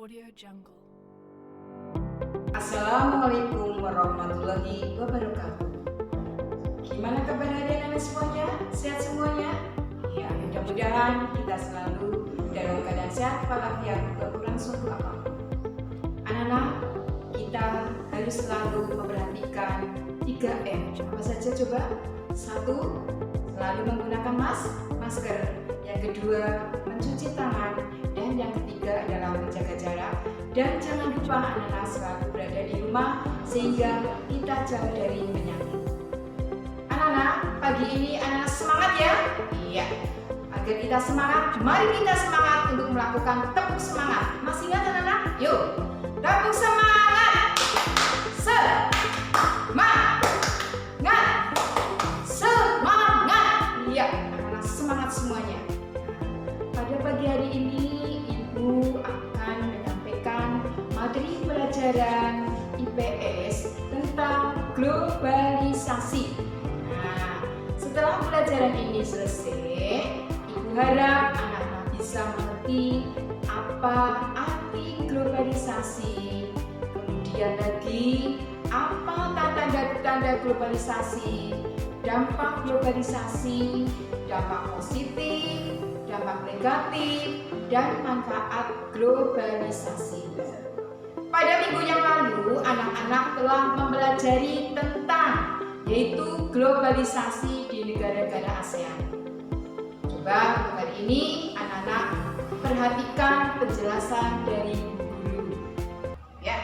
Audio Jungle. Assalamualaikum warahmatullahi wabarakatuh. Gimana kabar adik-adik semuanya? Sehat semuanya? Ya, mudah-mudahan kita selalu dalam keadaan sehat walafiat, tak kurang suatu apapun. Anak-anak, kita harus selalu memperhatikan 3M. Apa saja coba? 1. Selalu menggunakan masker. Yang kedua, mencuci tangan. Dan yang ketiga adalah menjaga jarak. Dan jangan lupa anak-anak selalu berada di rumah sehingga kita jauh dari penyakit. Anak-anak, pagi ini anak-anak semangat ya? Iya. Agar kita semangat, mari kita semangat untuk melakukan tepuk semangat. Masih ingat anak-anak? Yuk, tepuk semangat. Semangat. Iya, anak-anak semangat semuanya. Pada pagi hari ini Ibu akan menyampaikan materi pelajaran IPS tentang globalisasi. Nah, setelah pelajaran ini selesai, Ibu harap anak-anak bisa mengerti apa arti globalisasi, kemudian lagi apa tanda-tanda globalisasi, dampak globalisasi, dampak positif, dampak negatif, dan manfaat globalisasi. Pada minggu yang lalu, anak-anak telah mempelajari tentang yaitu globalisasi di negara-negara ASEAN. Coba hari ini anak-anak perhatikan penjelasan dari guru. Ya,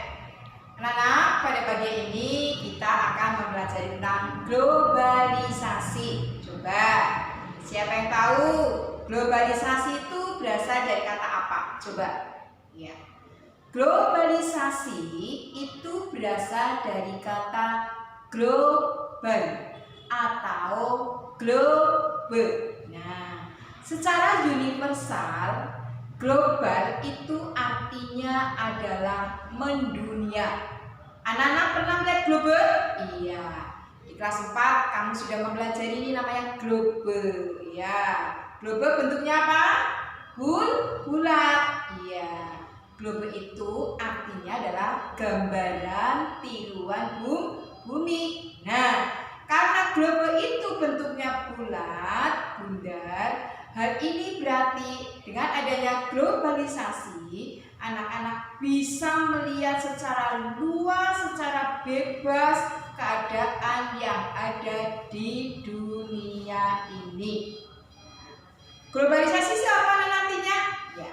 anak-anak, pada pagi ini kita akan mempelajari tentang globalisasi. Coba, siapa yang tahu globalisasi itu berasal dari kata apa? Coba. Ya. Globalisasi itu berasal dari kata global atau globe. Nah, secara universal, global itu artinya adalah mendunia. Anak-anak pernah melihat globe? Iya. Di kelas 4 kamu sudah mempelajari ini namanya globe. Ya. Globe bentuknya apa? Bulat. Iya. Globe itu artinya adalah gambaran tiruan bumi. Nah, karena globe itu bentuknya bulat, bundar, hal ini berarti dengan adanya globalisasi, anak-anak bisa melihat secara luas, secara bebas keadaan yang ada di dunia ini. Globalisasi apa nantinya? Ya.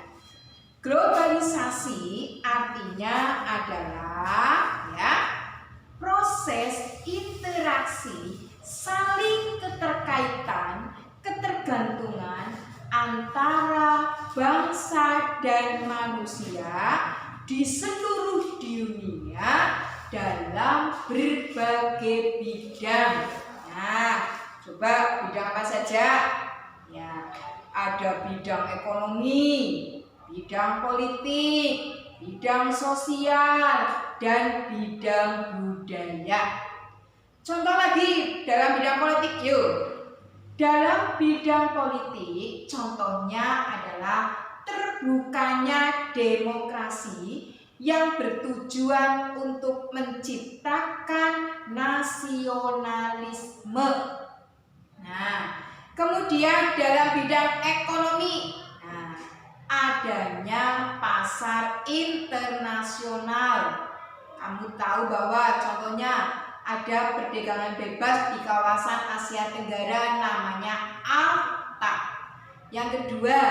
Globalisasi artinya adalah ya proses interaksi saling keterkaitan, ketergantungan antara bangsa dan manusia di seluruh dunia dalam berbagai bidang. Nah, coba bidang apa saja? Ya, ada bidang ekonomi, bidang politik, bidang sosial, dan bidang budaya. Contoh lagi dalam bidang politik, yuk. Dalam bidang politik, contohnya adalah terbukanya demokrasi yang bertujuan untuk menciptakan nasionalisme. Nah, kemudian dalam bidang ekonomi, adanya pasar internasional. Kamu tahu bahwa contohnya ada perdagangan bebas di kawasan Asia Tenggara namanya AFTA. Yang kedua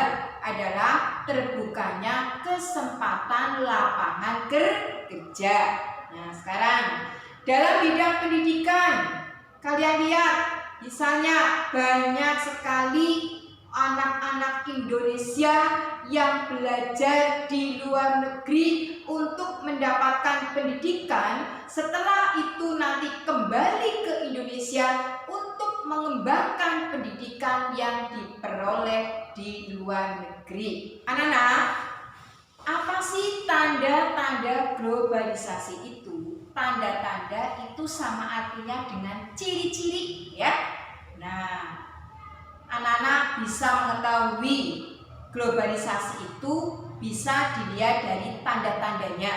adalah terbukanya kesempatan lapangan kerja. Nah, sekarang dalam bidang pendidikan, kalian lihat misalnya banyak sekali anak-anak Indonesia yang belajar di luar negeri untuk mendapatkan pendidikan, setelah itu nanti kembali ke Indonesia untuk mengembangkan pendidikan yang diperoleh di luar negeri. Anak-anak, apa sih tanda-tanda globalisasi itu? Tanda-tanda itu sama artinya dengan ciri-ciri, ya. Nah, anak-anak bisa mengetahui globalisasi itu bisa dilihat dari tanda tanda-tandanya.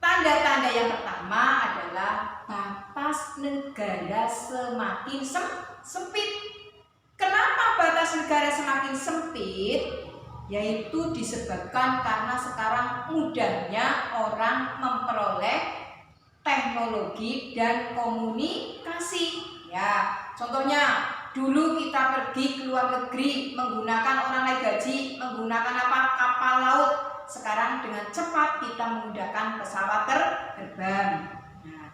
Tanda-tanda yang pertama adalah batas negara semakin sempit. Kenapa batas negara semakin sempit? Yaitu disebabkan karena sekarang mudahnya orang memperoleh teknologi dan komunikasi. Ya, contohnya dulu kita pergi ke luar negeri menggunakan orang naik gaji, menggunakan kapal laut. Sekarang dengan cepat kita menggunakan pesawat terbang. Nah,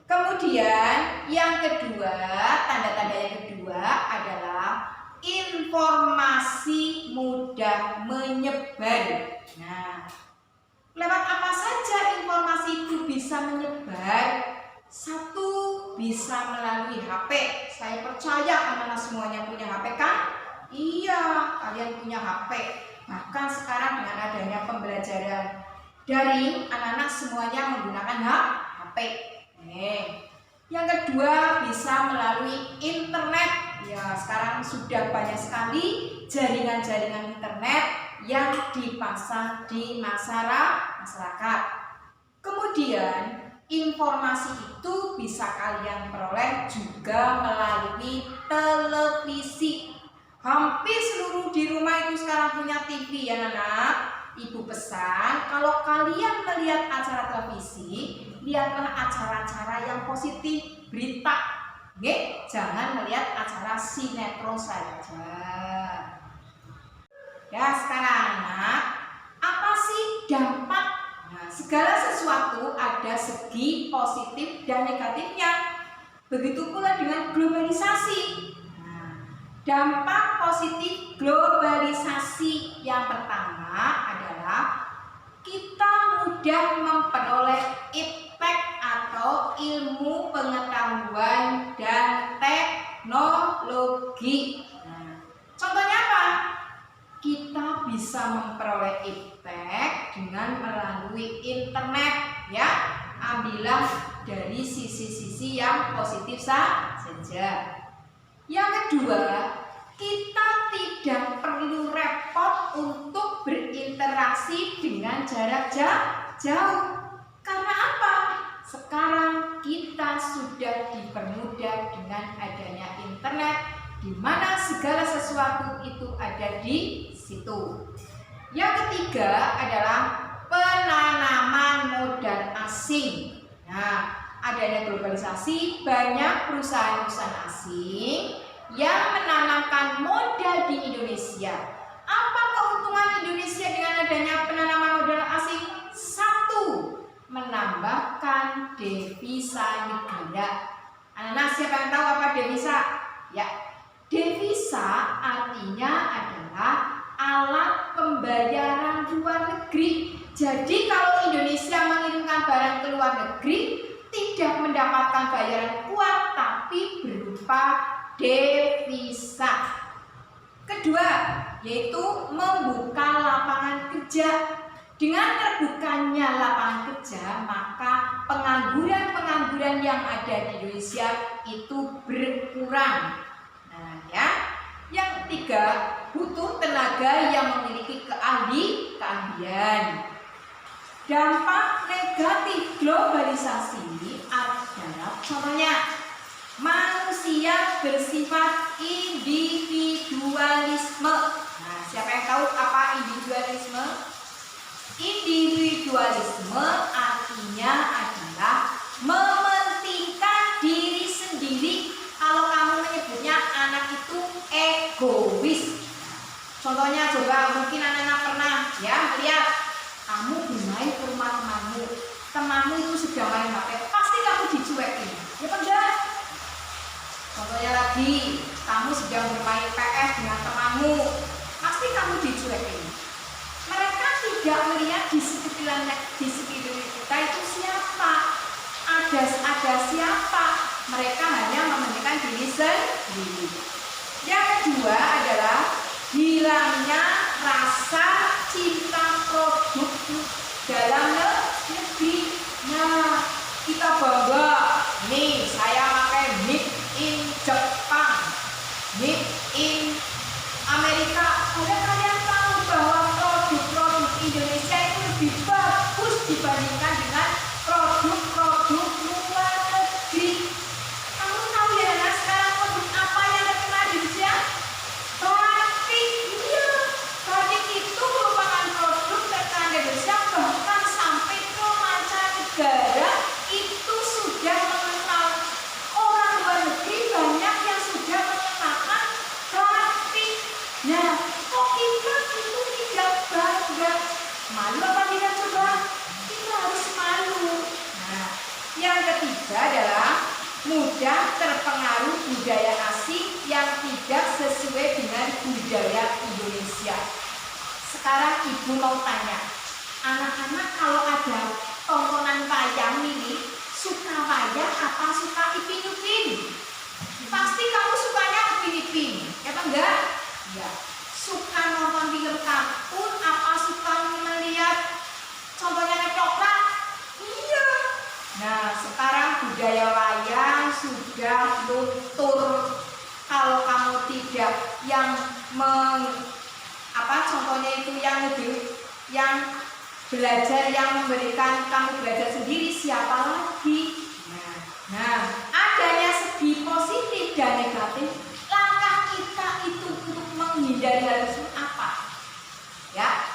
kemudian yang kedua, tanda-tanda yang kedua adalah informasi mudah menyebar. Nah, lewat apa saja informasi itu bisa menyebar? Satu, bisa melalui HP. Saya percaya anak-anak semuanya punya HP kan? Iya, kalian punya HP. Maka sekarang dengan adanya pembelajaran daring, anak-anak semuanya menggunakan HP. Yang kedua, bisa melalui internet. Ya, sekarang sudah banyak sekali jaringan-jaringan internet yang dipasang di masyarakat. Kemudian informasi itu bisa kalian peroleh juga melalui televisi. Hampir seluruh di rumah itu sekarang punya TV ya anak. Ibu pesan, kalau kalian melihat acara televisi, lihatlah acara-acara yang positif, berita. Jangan melihat acara sinetron saja. Ya, sekarang anak, apa sih dampak? Nah, segala sesuatu ada segi positif dan negatifnya. Begitu pula dengan globalisasi. Dampak positif globalisasi yang pertama adalah kita mudah memperoleh iptek atau ilmu pengetahuan dan teknologi. Contohnya apa? Kita bisa memperoleh iptek dengan melalui internet, ya. Ambillah dari sisi-sisi yang positif saja. Yang kedua, kita tidak perlu repot untuk berinteraksi dengan jarak jauh. Karena apa? Sekarang kita sudah dipermudah dengan adanya internet, di mana segala sesuatu itu ada di situ. Yang ketiga adalah penanaman modal asing. Nah, adanya globalisasi, banyak perusahaan-perusahaan asing yang menanamkan modal di Indonesia. Apa keuntungan Indonesia dengan adanya penanaman modal asing? Satu, menambahkan devisa negara. Anak-anak siapa yang tahu apa devisa? Ya, devisa artinya adalah alat pembayaran luar negeri. Jadi kalau Indonesia mengirimkan barang ke luar negeri, tidak mendapatkan bayaran uang tapi berupa devisa. Kedua, yaitu membuka lapangan kerja. Dengan terbukanya lapangan kerja, maka pengangguran-pengangguran yang ada di Indonesia itu berkurang. Nah, ya. Yang ketiga, butuh tenaga yang memiliki keahlian. Dampak negatif globalisasi adalah contohnya manusia bersifat individualisme. Nah, siapa yang tahu apa individualisme? Individualisme artinya adalah mementingkan diri sendiri. Kalau kamu menyebutnya anak itu egois. Contohnya coba mungkin anak-anak pernah ya lihat kamu bermain ke rumah temanmu itu sedang main HP, pasti kamu dicuekin, ya kan enggak? Contohnya lagi, kamu sedang bermain PS dengan temanmu, pasti kamu dicuekin. Mereka tidak melihat di sekeliling kita itu siapa, ada siapa. Mereka hanya mementingkan diri sendiri. Yang kedua adalah hilangnya rasa cinta produk dalam negeri. Nah, kita bangga, nih saya pakai made in Jepang, made in Amerika. Padahal kalian tahu bahwa produk-produk Indonesia itu lebih bagus dibandingkan dengan produk-produk luar negeri. Kamu tahu ya anak, sekarang produk apa yang terkenal di Indonesia? Batik. Iya, batik itu merupakan produk terkenal di Indonesia, bahkan sampai ke mancanegara itu sudah mengenal. Orang luar negeri banyak yang sudah mengenakan batik. Nah, kok kita itu tidak bangga? Malu apa tidak coba? Kita harus malu. Nah, yang ketiga adalah mudah terpengaruh budaya asing yang tidak sesuai dengan budaya Indonesia. Sekarang ibu mau tanya, anak-anak kalau ada tontonan wayang ini, suka wayang apa suka ipin-ipin? Pasti kamu sukanya ipin-ipin, ya apa enggak? Ya. Suka nonton film kartun apa suka melihat contohnya ketoprak? Iya. Nah, sekarang budaya wayang sudah luntur. Kalau kamu tidak yang contohnya itu yang belajar, yang memberikan kamu belajar sendiri, siapa lagi? Nah, adanya segi positif dan negatif. Langkah kita itu untuk menghindari hal tersebut apa? Ya,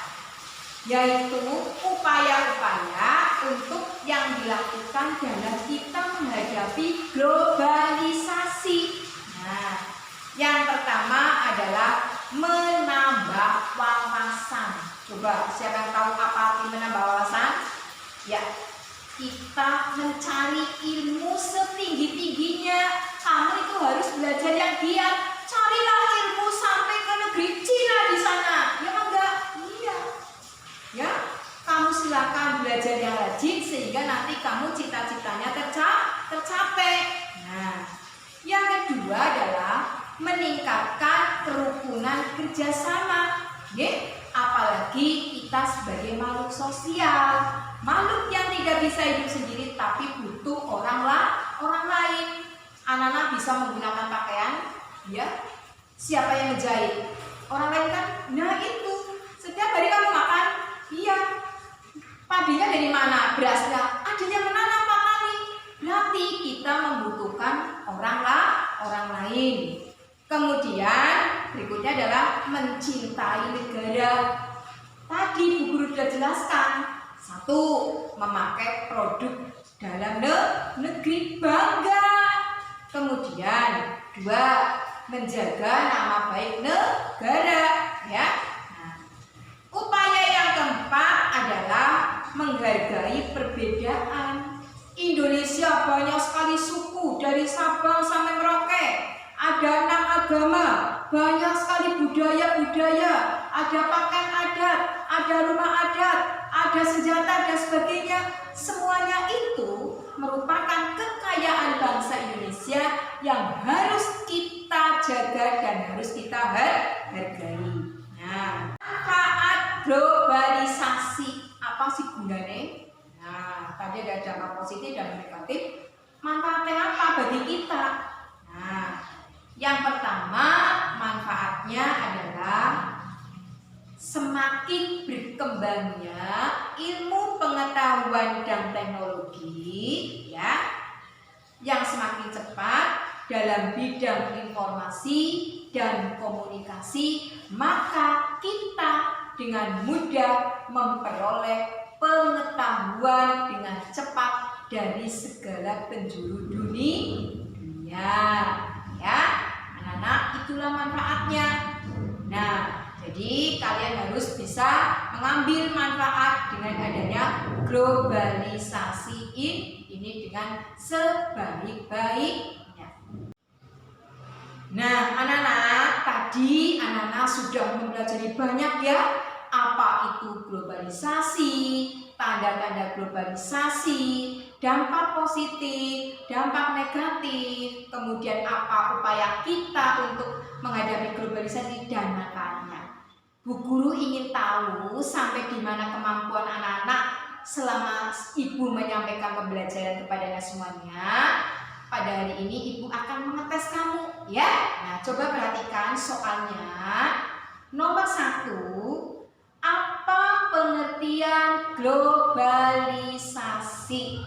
yaitu upaya-upaya untuk yang dilakukan dalam kita menghadapi globalisasi. Nah, yang pertama adalah menambah wawasan. Coba siapa yang tahu apa arti menambah wawasan? Ya, kita mencari ilmu setinggi-tingginya. Kamu itu harus belajar yang giat. Carilah ilmu sampai ke negeri Cina di sana. Ya enggak? Iya. Ya, kamu silakan belajar yang rajin sehingga nanti kamu cita-citanya tercapai. Nah, yang kedua adalah meningkatkan kerukunan kerjasama. Apalagi kita sebagai makhluk sosial, makhluk yang tidak bisa hidup sendiri tapi butuh orang lain. Anak-anak bisa menggunakan pakaian, ya. Siapa yang ngejahit? Orang lain kan? Nah itu. Setiap hari kamu makan, iya. Padinya dari mana? Berasnya. Adanya menanam Pak Tani. Berarti kita membutuhkan orang lain. Kemudian berikutnya adalah mencintai negara. Tadi Bu Guru sudah jelaskan. 1. Memakai produk dalam negeri, bangga. Kemudian 2. Menjaga nama baik negara, ya. Nah, upaya yang keempat adalah menghargai perbedaan. Indonesia banyak sekali suku dari Sabang sampai Merauke. Ada 6 agama, banyak sekali budaya-budaya, ada pakaian adat, ada rumah adat, ada senjata dan sebagainya. Semuanya itu merupakan kekayaan bangsa Indonesia yang harus kita jaga dan harus kita hargai. Nah, manfaat globalisasi apa sih gunanya? Nah, tadi ada dampak positif dan negatif. Manfaatnya apa bagi kita? Nah, yang pertama, manfaatnya adalah semakin berkembangnya ilmu pengetahuan dan teknologi, ya, yang semakin cepat dalam bidang informasi dan komunikasi, maka kita dengan mudah memperoleh pengetahuan dengan cepat dari segala penjuru dunia. Ya, anak-anak, itulah manfaatnya. Nah, jadi kalian harus bisa mengambil manfaat dengan adanya globalisasi ini dengan sebaik-baiknya. Nah, anak-anak, tadi anak-anak sudah mempelajari banyak ya, apa itu globalisasi, tanda-tanda globalisasi, dampak positif, dampak negatif, kemudian apa upaya kita untuk menghadapi globalisasi dan manfaatnya. Bu Guru ingin tahu sampai di mana kemampuan anak-anak selama Ibu menyampaikan pembelajaran kepada anak semuanya. Pada hari ini Ibu akan mengetes kamu, ya. Nah, coba perhatikan soalnya. Nomor 1, apa pengertian globalisasi.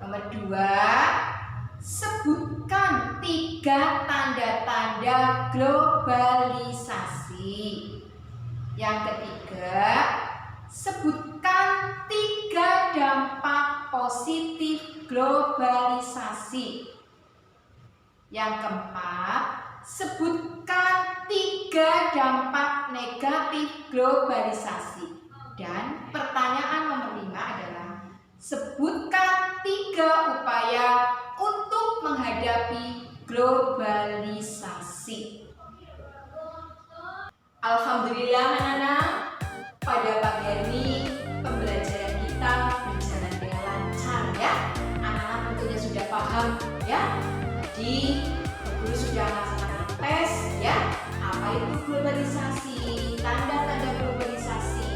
Nomor 2, sebutkan 3 tanda-tanda globalisasi. Yang ketiga, sebutkan 3 dampak positif globalisasi. Yang keempat, sebutkan 3 dampak negatif globalisasi. Dan pertanyaan nomor 5 adalah sebutkan 3 upaya untuk menghadapi globalisasi. Alhamdulillah anak-anak, pada pagi hari ini pembelajaran kita berjalan dengan lancar ya. Anak-anak tentunya sudah paham ya. Jadi guru sudah melaksanakan tes ya. Apa itu globalisasi, tanda-tanda globalisasi,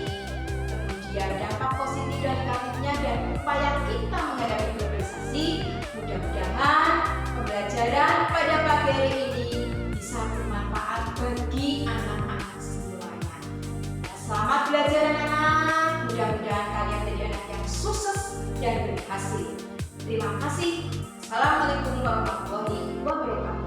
kemudian dampak positif dan negatifnya dan upaya kita menghadapi globalisasi. Mudah-mudahan pembelajaran pada pagi hari ini bisa bermanfaat bagi anak-anak semuanya. Selamat belajar anak-anak. Mudah-mudahan kalian jadi anak yang sukses dan berhasil. Terima kasih. Assalamualaikum warahmatullahi wabarakatuh.